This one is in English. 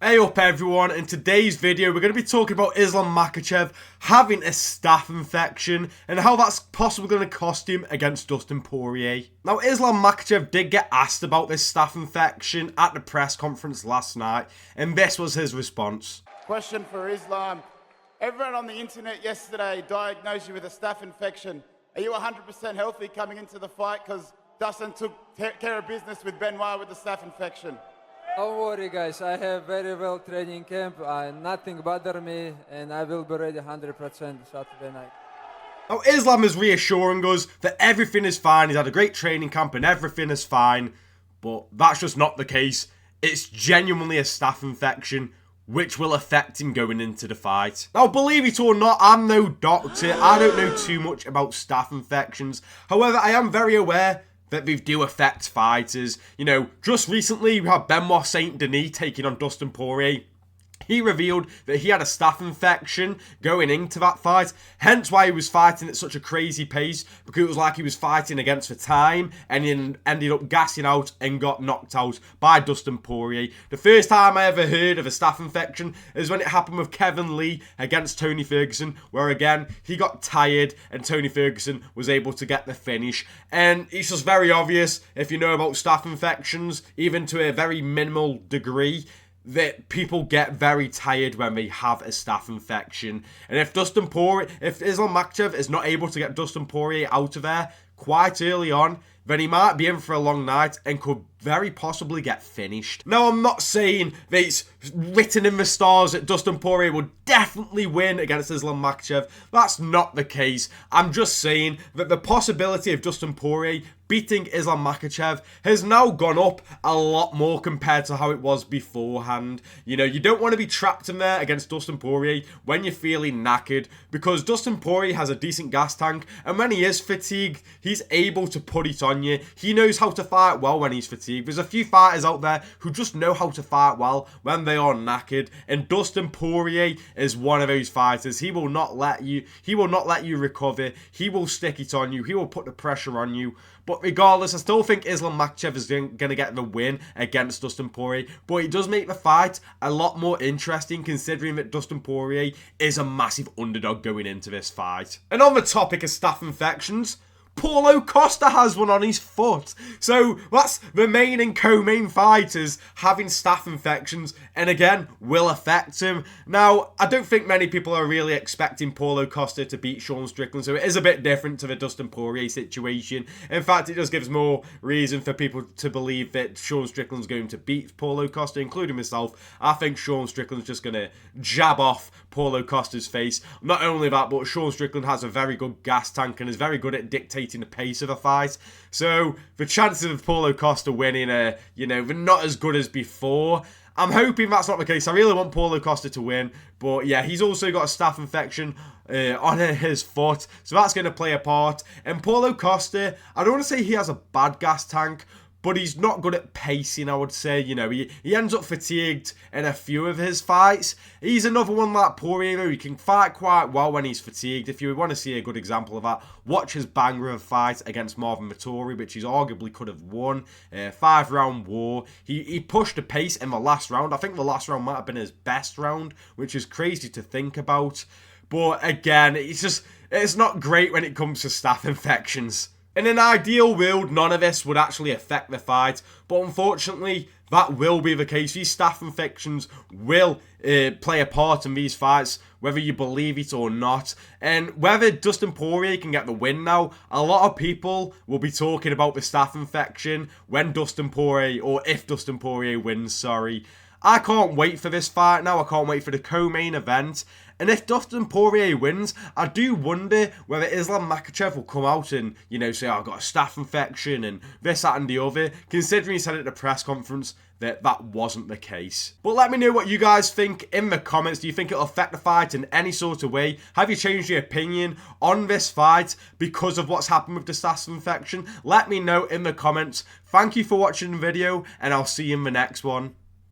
Hey up everyone, in today's video we're going to be talking about Islam Makhachev having a staph infection and how that's possibly going to cost him against Dustin Poirier. Now Islam Makhachev did get asked about this staph infection at the press conference last night and this was his response. Question for Islam. Everyone on the internet yesterday diagnosed you with a staph infection. Are you 100% healthy coming into the fight because Dustin took care of business with Benoit with the staph infection? Don't worry guys, I have very well training camp, nothing bother me and I will be ready 100% Saturday night. Now Islam is reassuring us that everything is fine, he's had a great training camp and everything is fine, but that's just not the case. It's genuinely a staph infection which will affect him going into the fight. Now believe it or not, I'm no doctor, I don't know too much about staph infections, however I am very aware that they do affect fighters. You know, just recently we had Benoit Saint Denis taking on Dustin Poirier. He revealed that he had a staph infection going into that fight, hence why he was fighting at such a crazy pace, because it was like he was fighting against the time and he ended up gassing out and got knocked out by Dustin Poirier. The first time I ever heard of a staph infection is when it happened with Kevin Lee against Tony Ferguson, where again he got tired and Tony Ferguson was able to get the finish. And it's just very obvious, if you know about staph infections, even to a very minimal degree, that people get very tired when they have a staph infection. And if Islam Makhachev is not able to get Dustin Poirier out of there quite early on, then he might be in for a long night and could very possibly get finished. Now, I'm not saying that it's written in the stars that Dustin Poirier will definitely win against Islam Makhachev. That's not the case. I'm just saying that the possibility of Dustin Poirier beating Islam Makhachev has now gone up a lot more compared to how it was beforehand. You know, you don't want to be trapped in there against Dustin Poirier when you're feeling knackered, because Dustin Poirier has a decent gas tank, and when he is fatigued, he's able to put it on you. He knows how to fight well when he's fatigued. There's a few fighters out there who just know how to fight well when they are knackered, and Dustin Poirier is one of those fighters. He will not let you recover. He will stick it on you. He will put the pressure on you. But regardless, I still think Islam Makhachev is going to get the win against Dustin Poirier. But it does make the fight a lot more interesting, considering that Dustin Poirier is a massive underdog going into this fight. And on the topic of staph infections, Paulo Costa has one on his foot. So that's the main and co-main fighters having staph infections, and again will affect him. Now, I don't think many people are really expecting Paulo Costa to beat Sean Strickland, so it is a bit different to the Dustin Poirier situation. In fact, it just gives more reason for people to believe that Sean Strickland's going to beat Paulo Costa, including myself. I think Sean Strickland's just going to jab off Paulo Costa's face. Not only that, but Sean Strickland has a very good gas tank and is very good at dictating the pace of a fight. So the chances of Paulo Costa winning are, you know, they're not as good as before. I'm hoping that's not the case. I really want Paulo Costa to win, but yeah, he's also got a staph infection on his foot, so that's going to play a part. And Paulo Costa, I don't want to say he has a bad gas tank, but he's not good at pacing, I would say. You know, he ends up fatigued in a few of his fights. He's another one like Poirier. He can fight quite well when he's fatigued. If you want to see a good example of that, watch his banger of fight against Marvin Vettori, which he arguably could have won. 5-round war. He pushed the pace in the last round. I think the last round might have been his best round, which is crazy to think about. But again, it's not great when it comes to staph infections. In an ideal world, none of this would actually affect the fight, but unfortunately, that will be the case. These staph infections will play a part in these fights, whether you believe it or not. And whether Dustin Poirier can get the win now, a lot of people will be talking about the staph infection when Dustin Poirier, or if Dustin Poirier wins, sorry. I can't wait for this fight now. I can't wait for the co-main event. And if Dustin Poirier wins, I do wonder whether Islam Makhachev will come out and, you know, say, oh, I've got a staph infection and this, that and the other, considering he said at the press conference that that wasn't the case. But let me know what you guys think in the comments. Do you think it'll affect the fight in any sort of way? Have you changed your opinion on this fight because of what's happened with the staph infection? Let me know in the comments. Thank you for watching the video, and I'll see you in the next one.